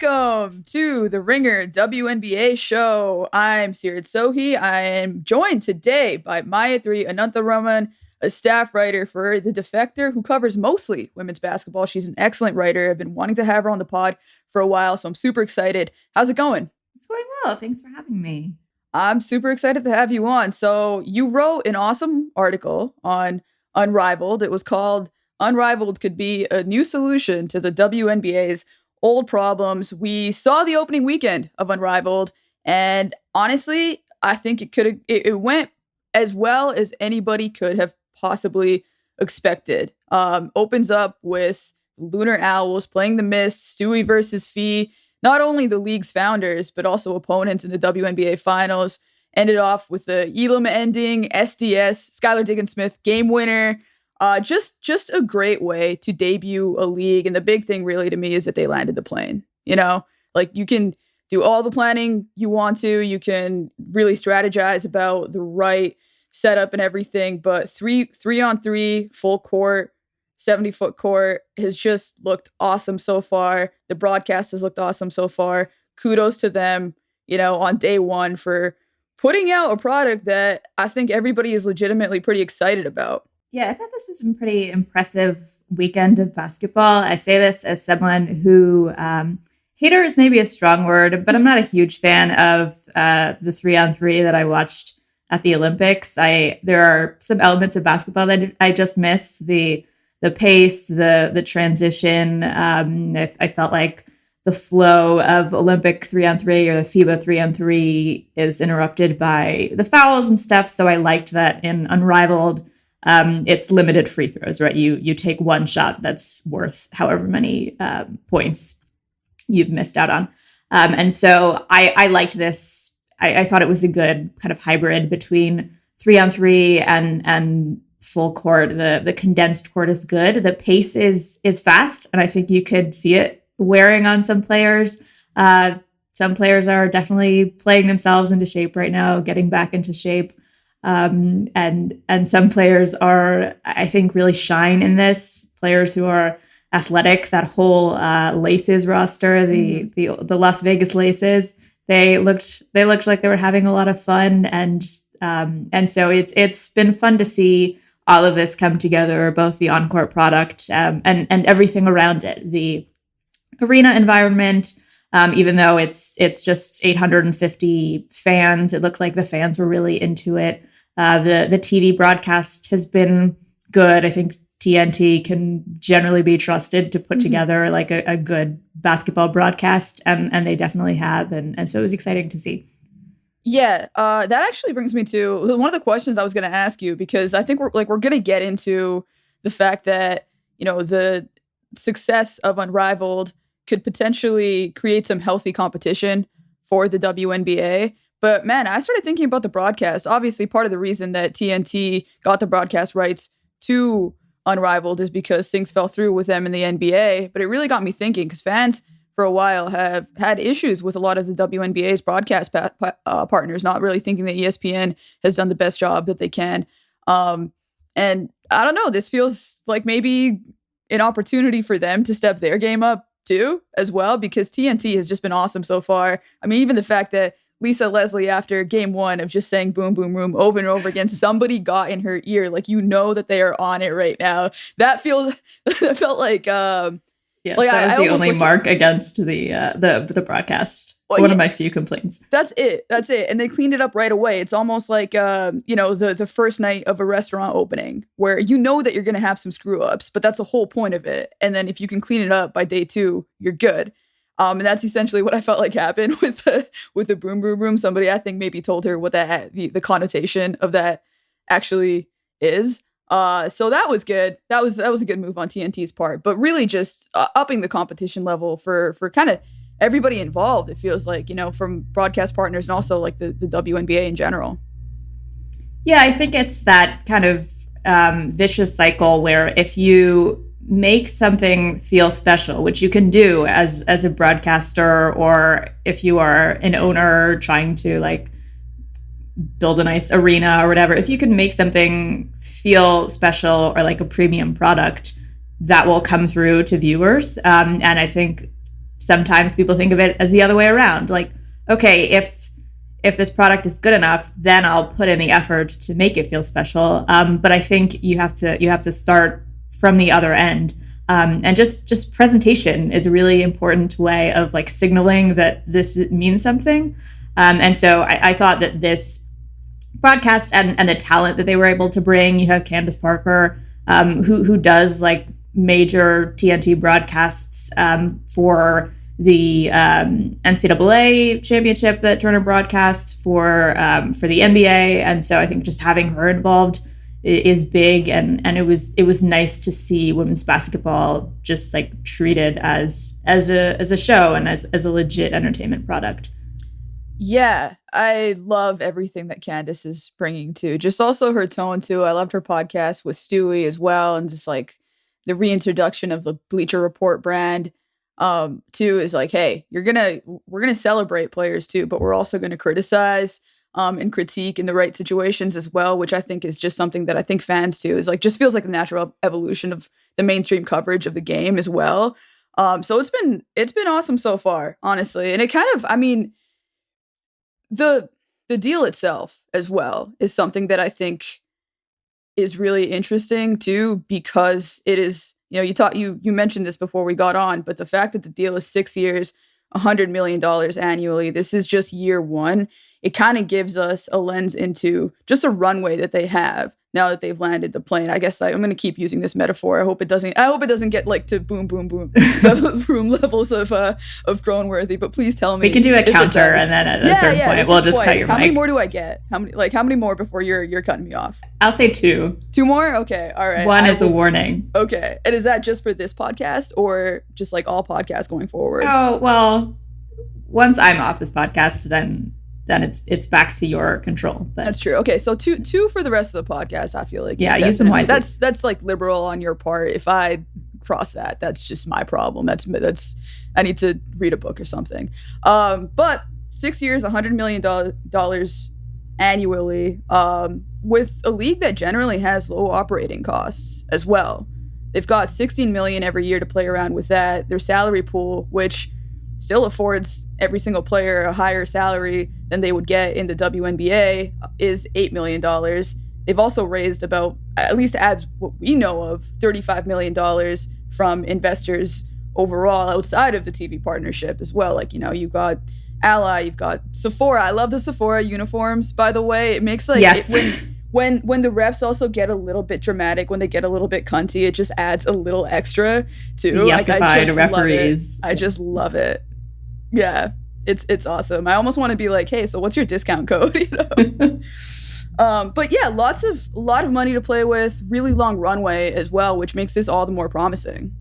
Welcome to the Ringer WNBA show. I'm Seerat. I am joined today by Maitreyi Anantharaman, a staff writer for The Defector who covers mostly women's basketball. She's an excellent writer. I've been wanting to have her on the pod for a while, so I'm super excited. How's it going? It's going well. Thanks for having me. I'm super excited to have you on. So you wrote an awesome article on Unrivaled. It was called Unrivaled Could Be a New Solution to the WNBA's Old Problems. We saw the opening weekend of Unrivaled, and honestly, I think it went as well as anybody could have possibly expected. Opens up with Lunar Owls playing the Mist, Stewie versus Fee, not only the league's founders, but also opponents in the WNBA finals. Ended off with the Elam ending, SDS, Skylar Diggins-Smith game winner. Just a great way to debut a league. And the big thing really to me is that they landed the plane. You know, like you can do all the planning you want to. You can really strategize about the right setup and everything. But three on three, full court, 70-foot court has just looked awesome so far. The broadcast has looked awesome so far. Kudos to them, you know, on day one for putting out a product that I think everybody is legitimately pretty excited about. Yeah, I thought this was a pretty impressive weekend of basketball. I say this as someone who, hater is maybe a strong word, but I'm not a huge fan of the 3-on-3 that I watched at the Olympics. There are some elements of basketball that I just miss. The pace, the transition. I felt like the flow of Olympic 3-on-3 or the FIBA 3-on-3 is interrupted by the fouls and stuff. So I liked that in Unrivaled. It's limited free throws, right? You take one shot that's worth however many points you've missed out on. And so I liked this. I thought it was a good kind of hybrid between 3-on-3 and full court. The condensed court is good. The pace is fast, and I think you could see it wearing on some players. Some players are definitely playing themselves into shape right now, getting back into shape. And some players are, I think, really shine in this. Players who are athletic. That whole Laces roster, the Las Vegas Laces, they looked like they were having a lot of fun, and so it's been fun to see all of this come together, both the on-court product and everything around it, the arena environment. Even though it's just 850 fans, it looked like the fans were really into it. The TV broadcast has been good. I think TNT can generally be trusted to put together like a good basketball broadcast, and they definitely have. And so it was exciting to see. Yeah, that actually brings me to one of the questions I was going to ask you, because I think we're going to get into the fact that, you know, the success of Unrivaled could potentially create some healthy competition for the WNBA. But man, I started thinking about the broadcast. Obviously, part of the reason that TNT got the broadcast rights to Unrivaled is because things fell through with them in the NBA. But it really got me thinking, because fans for a while have had issues with a lot of the WNBA's broadcast partners, not really thinking that ESPN has done the best job that they can. And I don't know, this feels like maybe an opportunity for them to step their game up too, as well, because TNT has just been awesome so far. I mean, even the fact that Lisa Leslie, after game one of just saying boom, boom, boom over and over again, somebody got in her ear. Like, you know that they are on it right now. That felt like, yes, like that was the only mark against the broadcast. Well, one of my few complaints. That's it. And they cleaned it up right away. It's almost like, the first night of a restaurant opening where you know that you're going to have some screw ups, but that's the whole point of it. And then if you can clean it up by day two, you're good. And that's essentially what I felt like happened with the boom, boom, boom. Somebody, I think, maybe told her what the connotation of that actually is. So that was good. That was a good move on TNT's part, but really just upping the competition level for kind of everybody involved. It feels like, you know, from broadcast partners and also like the WNBA in general. Yeah, I think it's that kind of vicious cycle where if you make something feel special, which you can do as a broadcaster, or if you are an owner trying to like build a nice arena or whatever, if you can make something feel special or like a premium product, that will come through to viewers. And I think sometimes people think of it as the other way around. Like, okay, if this product is good enough, then I'll put in the effort to make it feel special. But I think you have to start from the other end. And just presentation is a really important way of like signaling that this means something. And so I thought that this broadcast and the talent that they were able to bring, you have Candace Parker, who does like major TNT broadcasts for the NCAA championship that Turner broadcasts for the NBA. And so I think just having her involved is big, and it was nice to see women's basketball just like treated as a show and as a legit entertainment product. Yeah, I love everything that Candace is bringing too. Just also her tone too. I loved her podcast with Stewie as well, and just like the reintroduction of the Bleacher Report brand too is like, hey, we're gonna celebrate players too, but we're also gonna criticize and critique in the right situations as well, which I think is just something that I think fans too is like just feels like the natural evolution of the mainstream coverage of the game as well. So it's been awesome so far, honestly, and it kind of, I mean, the deal itself as well is something that I think is really interesting too, because it is, you mentioned this before we got on, but the fact that the deal is 6 years, $100 million annually, this is just year one. It kind of gives us a lens into just a runway that they have now that they've landed the plane. I guess I'm going to keep using this metaphor. I hope it doesn't get like to boom, boom, boom room levels of Cronworthy, but please tell me. We can do a counter and then at a certain point, we'll just cut your mic. How many more do I get? How many more before you're cutting me off? I'll say 2. 2 more? Okay. All right. One is a warning. Okay. And is that just for this podcast or just like all podcasts going forward? Oh, well, once I'm off this podcast, then it's back to your control. But that's true. Okay, so two for the rest of the podcast. I feel like use them wisely. That's like liberal on your part. If I cross that, that's just my problem. That's I need to read a book or something. But 6 years, $100 million annually, with a league that generally has low operating costs as well. They've got $16 million every year to play around with that. Their salary pool, which still affords every single player a higher salary than they would get in the WNBA, is $8 million. They've also raised about, at least as what we know of, $35 million from investors overall outside of the TV partnership as well. Like, you've got Ally, you've got Sephora. I love the Sephora uniforms, by the way. It makes like, yes. When the refs also get a little bit dramatic, when they get a little bit cunty, it just adds a little extra too. Yesified referees. I just love it. Yeah, it's awesome. I almost want to be like, hey, so what's your discount code? But yeah, a lot of money to play with, really long runway as well, which makes this all the more promising.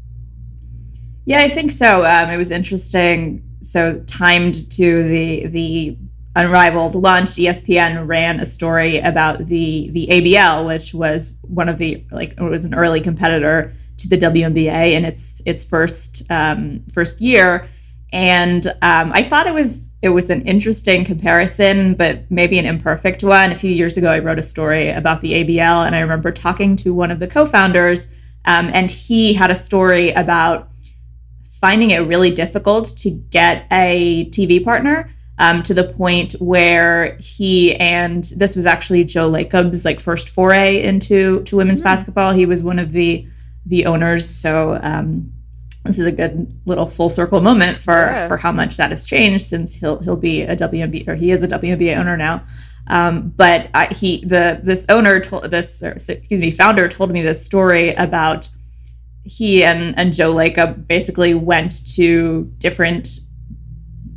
Yeah, I think so. It was interesting. So timed to the Unrivaled launch, ESPN ran a story about the ABL, which was one of the it was an early competitor to the WNBA in its first year. And I thought it was an interesting comparison, but maybe an imperfect one. A few years ago, I wrote a story about the ABL, and I remember talking to one of the co-founders, and he had a story about finding it really difficult to get a TV partner, to the point where this was actually Joe Lacob's first foray into women's basketball. He was one of the owners, so this is a good little full circle moment for how much that has changed since he'll be a WNBA, or he is a WNBA owner now. But founder told me this story about he and Joe Lacob basically went to different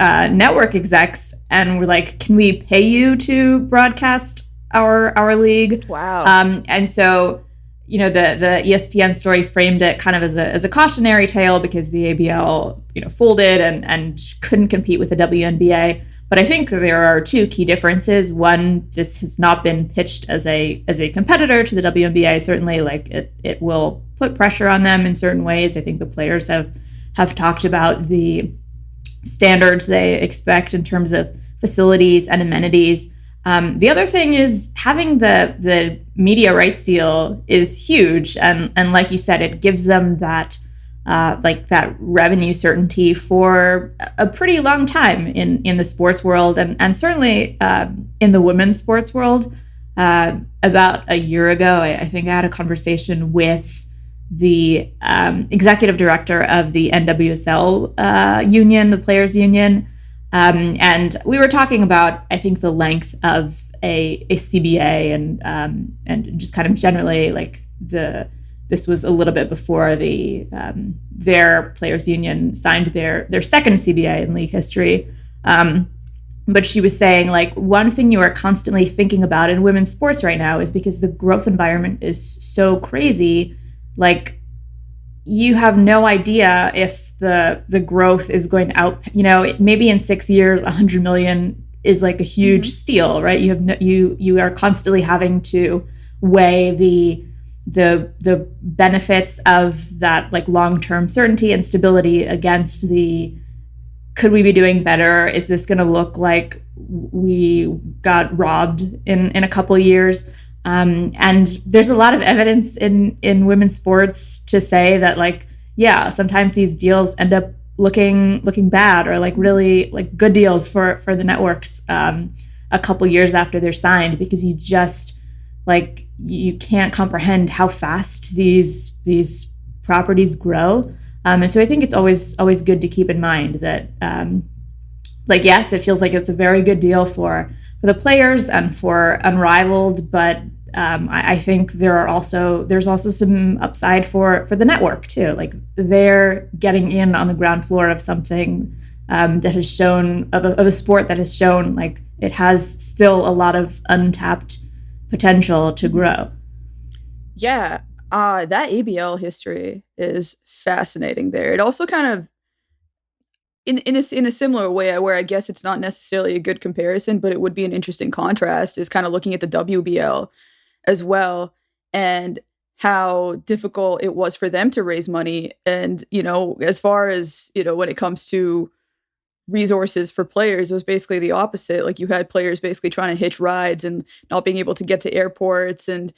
network execs and were like, "Can we pay you to broadcast our league?" Wow. And so, the ESPN story framed it kind of as a cautionary tale because the ABL, folded and couldn't compete with the WNBA. But I think there are 2 key differences. One, this has not been pitched as a competitor to the WNBA. Certainly, it will put pressure on them in certain ways. I think the players have talked about the standards they expect in terms of facilities and amenities. The other thing is having the media rights deal is huge. And like you said, it gives them that like that revenue certainty for a pretty long time in the sports world, and certainly in the women's sports world. About a year ago, I think I had a conversation with the executive director of the NWSL union, the players union, and we were talking about, I think, the length of a CBA and just kind of generally like this was a little bit before their players union signed their second CBA in league history. But she was saying, like, one thing you are constantly thinking about in women's sports right now is because the growth environment is so crazy, like, you have no idea if the growth is going to maybe in 6 years, 100 million is like a huge steal, right? You are constantly having to weigh the benefits of that, like, long-term certainty and stability against could we be doing better? Is this going to look like we got robbed in a couple of years? And there's a lot of evidence in women's sports to say that, like, yeah, sometimes these deals end up looking bad, or like really like good deals for the networks a couple years after they're signed, because you just like you can't comprehend how fast these properties grow. And so I think it's always good to keep in mind that, like, yes, it feels like it's a very good deal for the players and for Unrivaled, but I think there's also some upside for the network too. Like, they're getting in on the ground floor of something that has shown of a sport that has shown like it has still a lot of untapped potential to grow. Yeah. That ABL history is fascinating there. It also kind of, in a similar way, where I guess it's not necessarily a good comparison, but it would be an interesting contrast, is kind of looking at the WBL as well, and how difficult it was for them to raise money. And, as far as, when it comes to resources for players, it was basically the opposite. Like, you had players basically trying to hitch rides and not being able to get to airports, and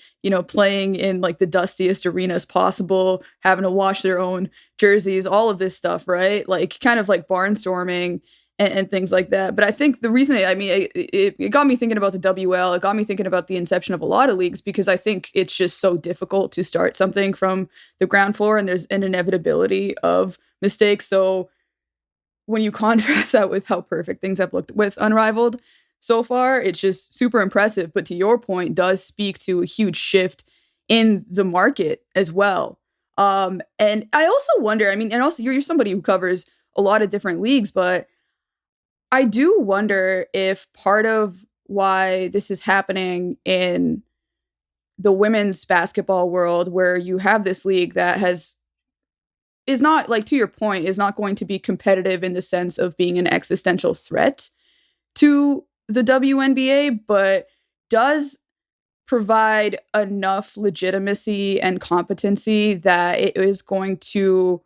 playing in like the dustiest arenas possible, having to wash their own jerseys, all of this stuff, right? Like, kind of like barnstorming and things like that. But I think the reason it got me thinking about the WL, it got me thinking about the inception of a lot of leagues, because I think it's just so difficult to start something from the ground floor, and there's an inevitability of mistakes. So when you contrast that with how perfect things have looked with Unrivaled so far, it's just super impressive. But to your point, does speak to a huge shift in the market as well. And I also wonder, and also you're somebody who covers a lot of different leagues, but I do wonder if part of why this is happening in the women's basketball world, where you have this league that is not, like, to your point, is not going to be competitive in the sense of being an existential threat to the WNBA, but does provide enough legitimacy and competency that it is going to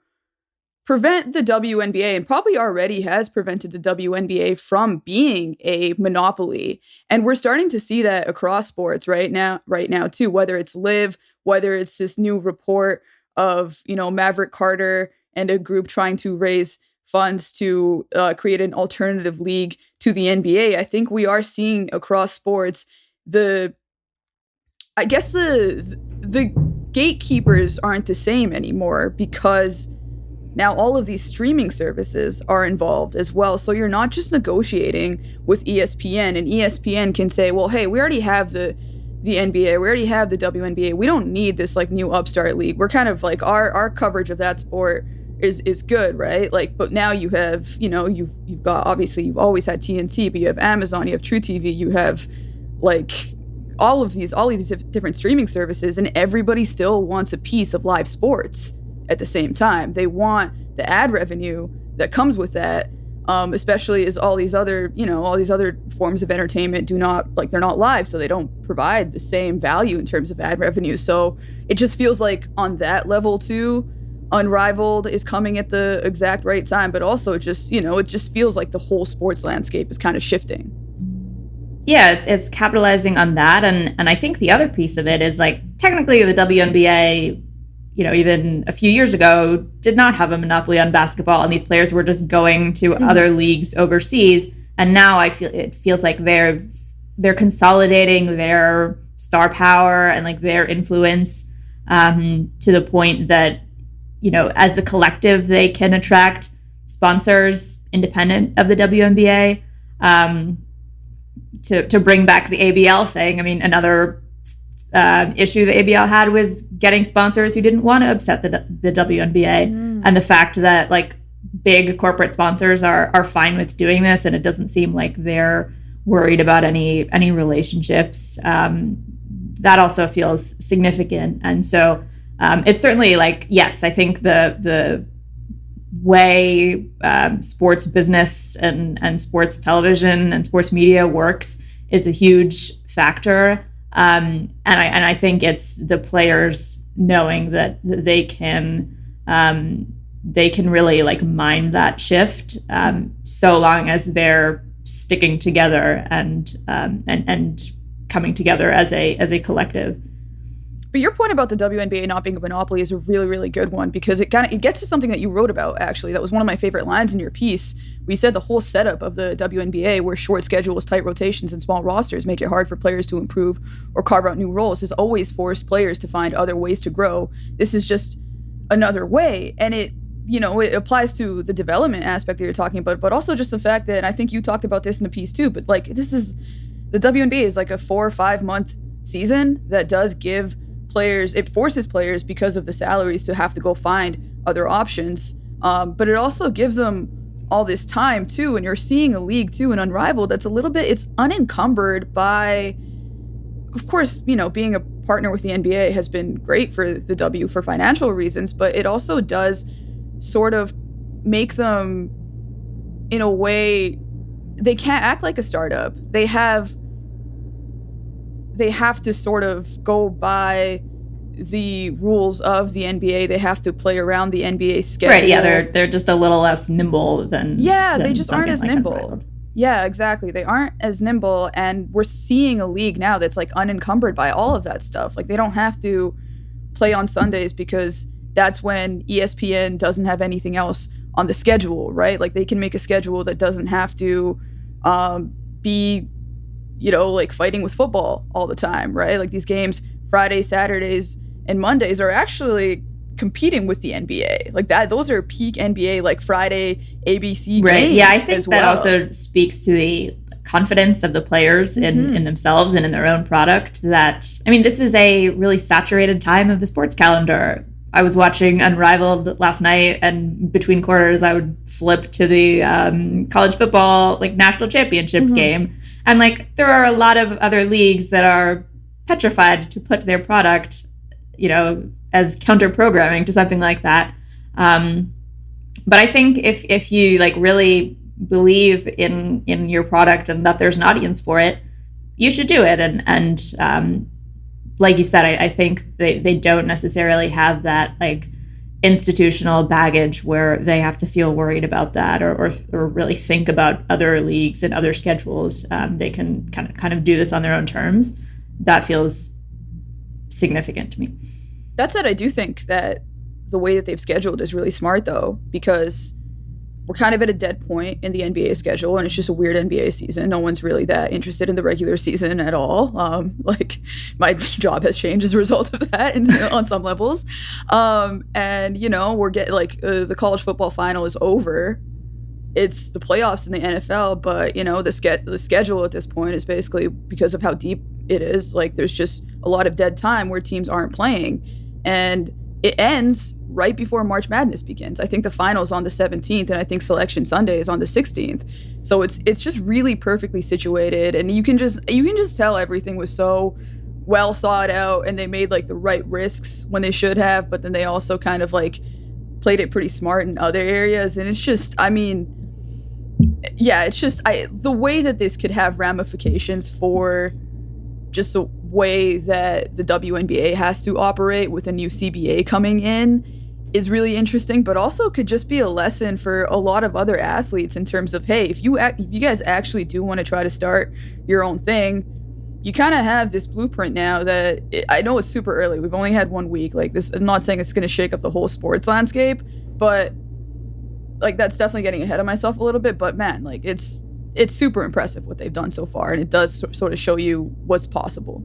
prevent the WNBA, and probably already has prevented the WNBA from being a monopoly. And we're starting to see that across sports right now too, whether it's Liv, whether it's this new report of, Maverick Carter and a group trying to raise funds to create an alternative league to the NBA. I think we are seeing across sports the gatekeepers aren't the same anymore, because now all of these streaming services are involved as well. So you're not just negotiating with ESPN, and ESPN can say, well, hey, we already have the NBA, we already have the WNBA. We don't need this like new upstart league. We're kind of like our coverage of that sport is good, right? Like, but now you have, you've got, obviously you've always had TNT, but you have Amazon, you have True TV, you have like all of these different streaming services, and everybody still wants a piece of live sports at the same time. They want the ad revenue that comes with that. Especially as all these other forms of entertainment they're not live, so they don't provide the same value in terms of ad revenue. So it just feels like on that level too, Unrivaled is coming at the exact right time, but also it just feels like the whole sports landscape is kind of shifting. Yeah, it's capitalizing on that, and I think the other piece of it is, like, technically the WNBA, even a few years ago did not have a monopoly on basketball, and these players were just going to other leagues overseas. And now it feels like they're consolidating their star power and like their influence to the point that, as a collective, they can attract sponsors independent of the WNBA. To bring back the ABL thing, I mean, another issue the ABL had was getting sponsors who didn't want to upset the WNBA, and the fact that like big corporate sponsors are fine with doing this, and it doesn't seem like they're worried about any relationships. That also feels significant, and so it's certainly like, yes, I think the way sports business and sports television and sports media works is a huge factor. And I think it's the players knowing that they can really like mind that shift, so long as they're sticking together and coming together as a collective. But your point about the WNBA not being a monopoly is a really, really good one, because it gets to something that you wrote about, actually. That was one of my favorite lines in your piece. We said the whole setup of the WNBA, where short schedules, tight rotations, and small rosters make it hard for players to improve or carve out new roles, has always forced players to find other ways to grow. This is just another way. And it applies to the development aspect that you're talking about, but also just the fact that, and I think you talked about this in the piece too, but like the WNBA is like a 4 or 5 month season that does give players, it forces players, because of the salaries, to have to go find other options. But it also gives them all this time too. And you're seeing a league too in Unrivaled that's it's unencumbered by, of course, being a partner with the NBA has been great for the W for financial reasons, but it also does sort of make them, in a way, they can't act like a startup. They have to sort of go by the rules of the NBA. They have to play around the NBA schedule. Right, yeah, they're just a little less nimble than they just aren't as like nimble. Unrivaled. Yeah, exactly. They aren't as nimble, and we're seeing a league now that's like unencumbered by all of that stuff. Like, they don't have to play on Sundays because that's when ESPN doesn't have anything else on the schedule, right? Like, they can make a schedule that doesn't have to be like fighting with football all the time, right? Like, these games, Fridays, Saturdays, and Mondays, are actually competing with the NBA. Like, that, those are peak NBA, like Friday ABC right. games. Yeah, I think that well. also speaks to the confidence of the players in themselves and in their own product. That, I mean, this is a really saturated time of the sports calendar. I was watching Unrivaled last night, and between quarters, I would flip to the college football like national championship game. And like, there are a lot of other leagues that are petrified to put their product, as counter programming to something like that. But I think if you like really believe in your product and that there's an audience for it, you should do it. And like you said, I think they don't necessarily have that like institutional baggage where they have to feel worried about that or really think about other leagues and other schedules. They can kind of do this on their own terms. That feels significant to me. That said, I do think that the way that they've scheduled is really smart, though, because we're kind of at a dead point in the NBA schedule, and it's just a weird NBA season. No one's really that interested in the regular season at all. Like, my job has changed as a result of that on some levels. And, we're getting, like, the college football final is over. It's the playoffs in the NFL, but, the schedule at this point is basically, because of how deep it is, like, there's just a lot of dead time where teams aren't playing. And it ends right before March Madness begins. I think the final's on the 17th, and I think Selection Sunday is on the 16th. So it's just really perfectly situated, and you can just tell everything was so well thought out, and they made like the right risks when they should have, but then they also kind of like played it pretty smart in other areas. And it's just, I mean, yeah, it's just the way that this could have ramifications for just the way that the WNBA has to operate with a new CBA coming in is really interesting, but also could just be a lesson for a lot of other athletes in terms of, hey, if you guys actually do want to try to start your own thing, you kind of have this blueprint now that I know it's super early. We've only had 1 week. Like this, I'm not saying it's going to shake up the whole sports landscape, but like that's definitely getting ahead of myself a little bit. But man, like it's super impressive what they've done so far, and it does sort of show you what's possible.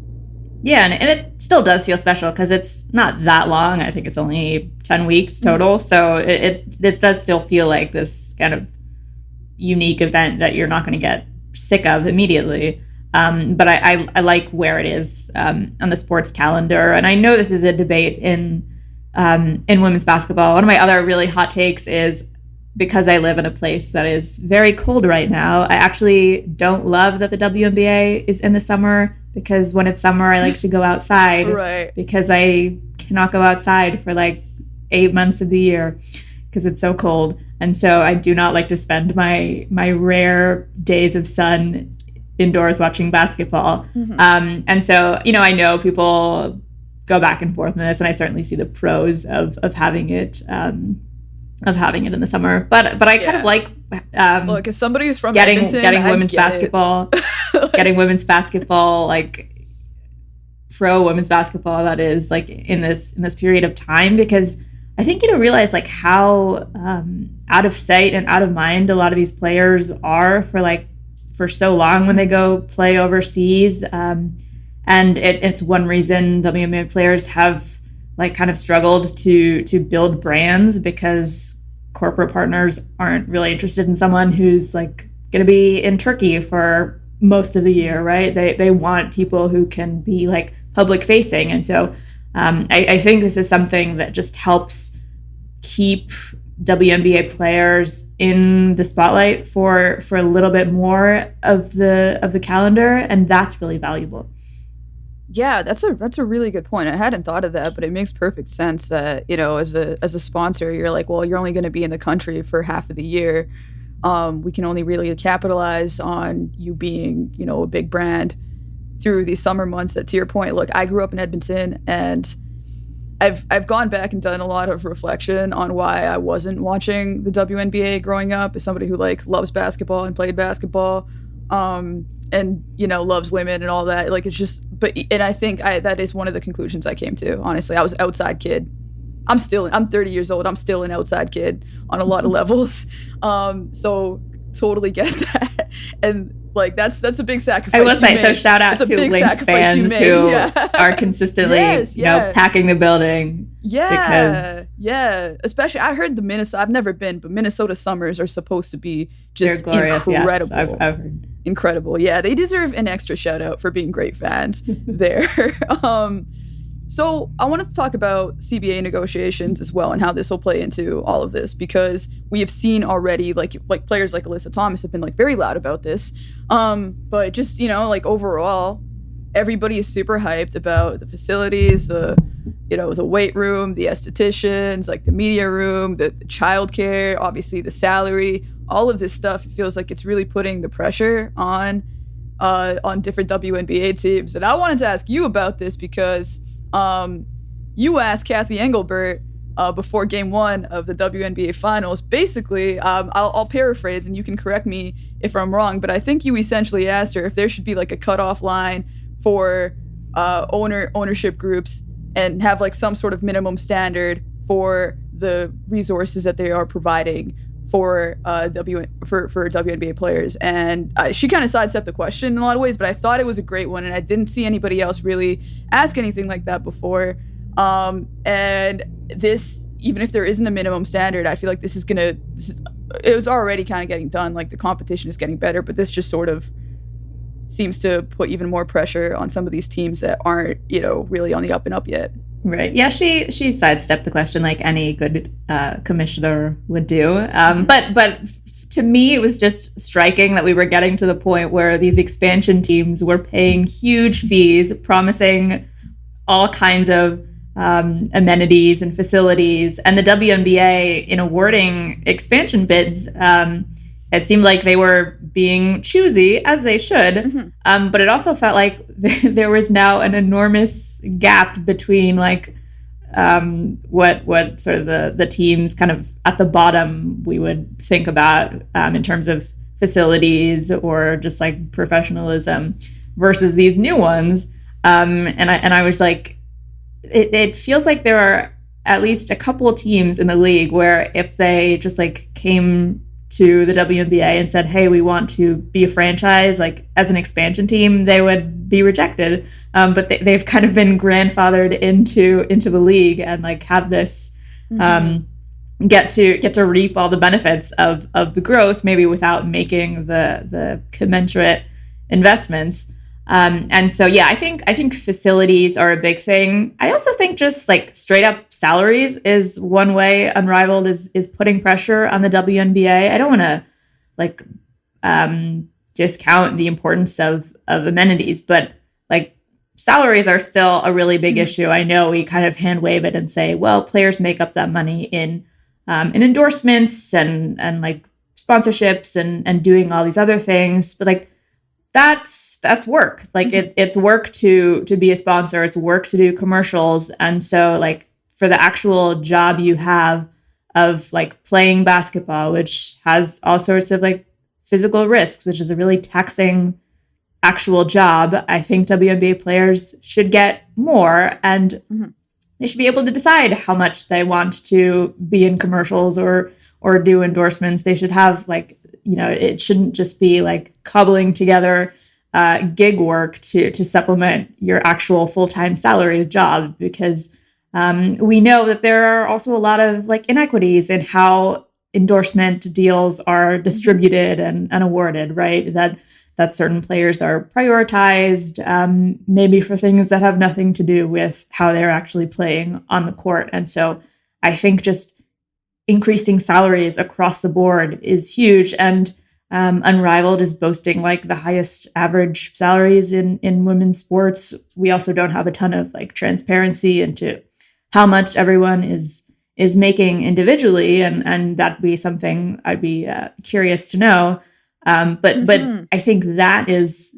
Yeah, and it still does feel special because it's not that long. I think it's only 10 weeks total. So it does still feel like this kind of unique event that you're not going to get sick of immediately. But I like where it is on the sports calendar. And I know this is a debate in women's basketball. One of my other really hot takes is, because I live in a place that is very cold right now, I actually don't love that the WNBA is in the summer, because when it's summer, I like to go outside. Right. Because I cannot go outside for like 8 months of the year because it's so cold. And so I do not like to spend my rare days of sun indoors watching basketball. Mm-hmm. And so, I know people go back and forth on this, and I certainly see the pros of having it in the summer, but I kind of like look, as somebody who's from getting Edmonton, women's basketball, getting women's basketball, like pro women's basketball, that is like in this period of time, because I think you don't realize like how out of sight and out of mind a lot of these players are for so long when they go play overseas, and it's one reason WNBA players have like kind of struggled to build brands, because corporate partners aren't really interested in someone who's like going to be in Turkey for most of the year, right? They want people who can be like public facing. And so I think this is something that just helps keep WNBA players in the spotlight for a little bit more of the calendar, and that's really valuable. Yeah, that's a really good point. I hadn't thought of that, but it makes perfect sense that, as a sponsor, you're like, well, you're only going to be in the country for half of the year. We can only really capitalize on you being, a big brand through these summer months. That, to your point, look, I grew up in Edmonton, and I've gone back and done a lot of reflection on why I wasn't watching the WNBA growing up, as somebody who like loves basketball and played basketball. And loves women and all that. Like, it's just, and I think that is one of the conclusions I came to. Honestly, I was an outside kid. I'm 30 years old. I'm still an outside kid on a lot of levels. So totally get that. And like, that's a big sacrifice. I will say, so shout out to Lynx fans who are consistently, packing the building. Yeah. Especially, I heard the Minnesota, I've never been, but Minnesota summers are supposed to be just glorious, incredible. Yes, I've heard. Incredible. Yeah, they deserve an extra shout out for being great fans there. So I wanted to talk about CBA negotiations as well, and how this will play into all of this, because we have seen already like players like Alyssa Thomas have been like very loud about this. But just, like overall, everybody is super hyped about the facilities, the weight room, the estheticians, like the media room, the childcare, obviously the salary, all of this stuff. It feels like it's really putting the pressure on different WNBA teams. And I wanted to ask you about this because you asked Kathy Engelbert before game 1 of the WNBA finals. Basically, I'll paraphrase and you can correct me if I'm wrong, but I think you essentially asked her if there should be like a cutoff line for ownership groups, and have like some sort of minimum standard for the resources that they are providing for WNBA players. And she kind of sidestepped the question in a lot of ways, but I thought it was a great one, and I didn't see anybody else really ask anything like that before. And this, even if there isn't a minimum standard, I feel like it was already kind of getting done. Like, the competition is getting better, but this just sort of seems to put even more pressure on some of these teams that aren't, really on the up and up yet. Right. Yeah, she sidestepped the question like any good commissioner would do. But to me, it was just striking that we were getting to the point where these expansion teams were paying huge fees, promising all kinds of amenities and facilities. And the WNBA, in awarding expansion bids, it seemed like they were being choosy, as they should. Mm-hmm. But it also felt like there was now an enormous gap between like what sort of the teams kind of at the bottom we would think about in terms of facilities or just like professionalism, versus these new ones. And I was like, it feels like there are at least a couple of teams in the league where if they just like came to the WNBA and said, hey, we want to be a franchise, like as an expansion team, they would be rejected. But they've kind of been grandfathered into the league and like have this get to reap all the benefits of the growth, maybe without making the commensurate investments. And so, yeah, I think facilities are a big thing. I also think just like straight up salaries is one way Unrivaled is putting pressure on the WNBA. I don't want to like discount the importance of amenities, but like salaries are still a really big issue. I know we kind of hand wave it and say, well, players make up that money in endorsements and like sponsorships and doing all these other things, but like that's work. Like it's work to be a sponsor. It's work to do commercials. And so like for the actual job you have of like playing basketball, which has all sorts of like physical risks, which is a really taxing actual job, I think WNBA players should get more, and they should be able to decide how much they want to be in commercials or do endorsements. They should have like, you know, it shouldn't just be like cobbling together gig work to supplement your actual full-time salaried job, because we know that there are also a lot of like inequities in how endorsement deals are distributed and awarded, right? That certain players are prioritized, maybe for things that have nothing to do with how they're actually playing on the court. And so I think just increasing salaries across the board is huge. And Unrivaled is boasting like the highest average salaries in women's sports. We also don't have a ton of like transparency into how much everyone is making individually. And that'd be something I'd be curious to know. But I think that is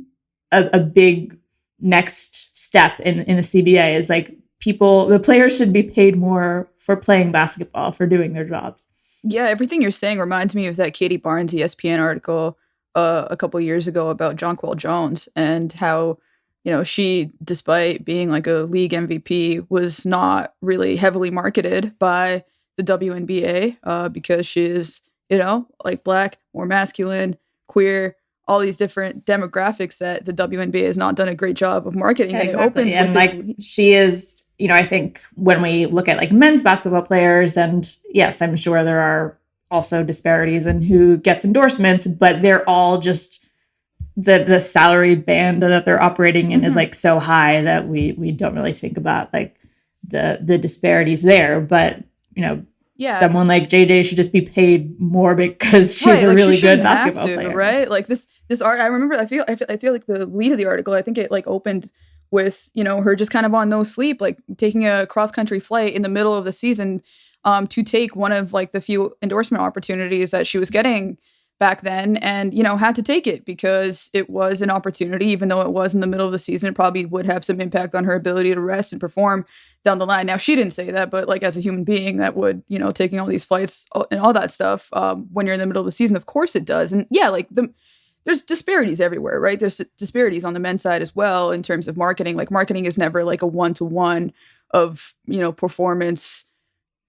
a big next step in the CBA is like the players should be paid more for playing basketball, for doing their jobs. Yeah, everything you're saying reminds me of that Katie Barnes ESPN article a couple years ago about Jonquel Jones and how, you know, she, despite being like a league MVP, was not really heavily marketed by the WNBA because she is, you know, like Black, more masculine, queer, all these different demographics that the WNBA has not done a great job of marketing. Yeah, and exactly. it opens and with like she is, you know, I think when we look at like men's basketball players, and yes, I'm sure there are also disparities in who gets endorsements, but they're all just the salary band that they're operating in is like so high that we don't really think about like the disparities there. But, you know, someone like JJ should just be paid more because she's a really good basketball player, right? Like this art, I remember. I feel like the lead of the article, I think it like opened with, you know, her just kind of on no sleep, like taking a cross country flight in the middle of the season to take one of like the few endorsement opportunities that she was getting back then, and, you know, had to take it because it was an opportunity. Even though it was in the middle of the season, it probably would have some impact on her ability to rest and perform down the line. Now, she didn't say that, but like as a human being, that would, you know, taking all these flights and all that stuff when you're in the middle of the season, of course it does. And yeah, like there's disparities everywhere, right? There's disparities on the men's side as well in terms of marketing. Like marketing is never like a one-to-one of, you know, performance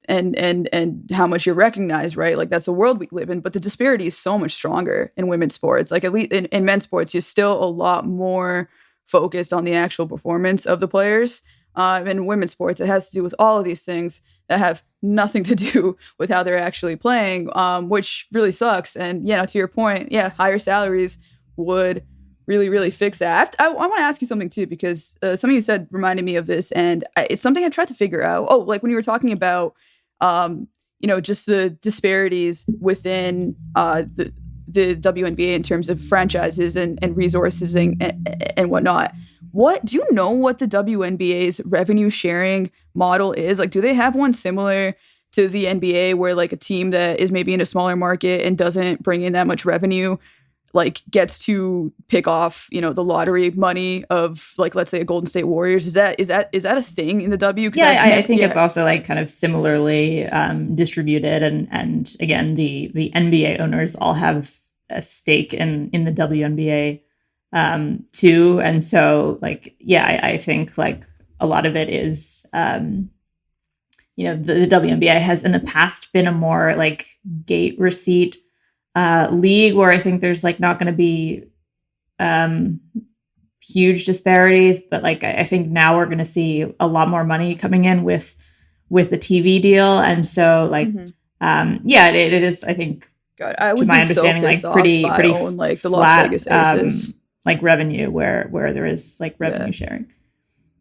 and how much you're recognized, right? Like that's the world we live in. But the disparity is so much stronger in women's sports. Like at least in men's sports, you're still a lot more focused on the actual performance of the players. In women's sports, it has to do with all of these things that have nothing to do with how they're actually playing, which really sucks. And, you know, to your point, yeah, higher salaries would really, really fix that. I want to ask you something too, because something you said reminded me of this, and it's something I've tried to figure out. Oh, like when you were talking about, you know, just the disparities within the WNBA in terms of franchises and resources and whatnot. Do you know what the WNBA's revenue sharing model is? Like, do they have one similar to the NBA where like a team that is maybe in a smaller market and doesn't bring in that much revenue, like gets to pick off, you know, the lottery money of like, let's say a Golden State Warriors? Is that a thing in the W? Yeah, I think it's also like kind of similarly distributed. And again, the NBA owners all have a stake in the WNBA too. And so like, yeah, I think like a lot of it is, the WNBA has in the past been a more like gate receipt league where I think there's like not going to be huge disparities, but like I think now we're going to see a lot more money coming in with the TV deal, and so like it is, I think, God, I to would my be so understanding, like pissed off pretty if I pretty own like the Las flat Vegas Aces. like revenue where there is like revenue sharing.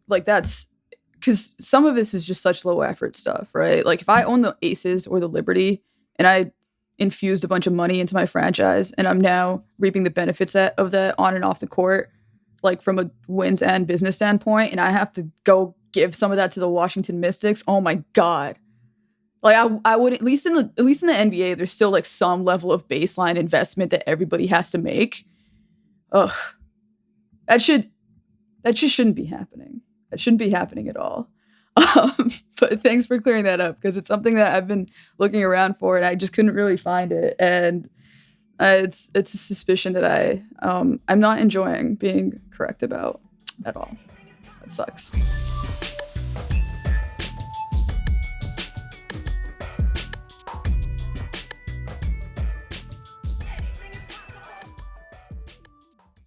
Like that's because some of this is just such low effort stuff, right? Like if I own the Aces or the Liberty and I infused a bunch of money into my franchise and I'm now reaping the benefits of that on and off the court, like from a wins and business standpoint, and I have to go give some of that to the Washington Mystics. Oh my God. Like I would at least in the NBA, there's still like some level of baseline investment that everybody has to make. Ugh. That just shouldn't be happening. That shouldn't be happening at all. But thanks for clearing that up because it's something that I've been looking around for and I just couldn't really find it. And it's a suspicion that I'm not enjoying being correct about at all. That sucks.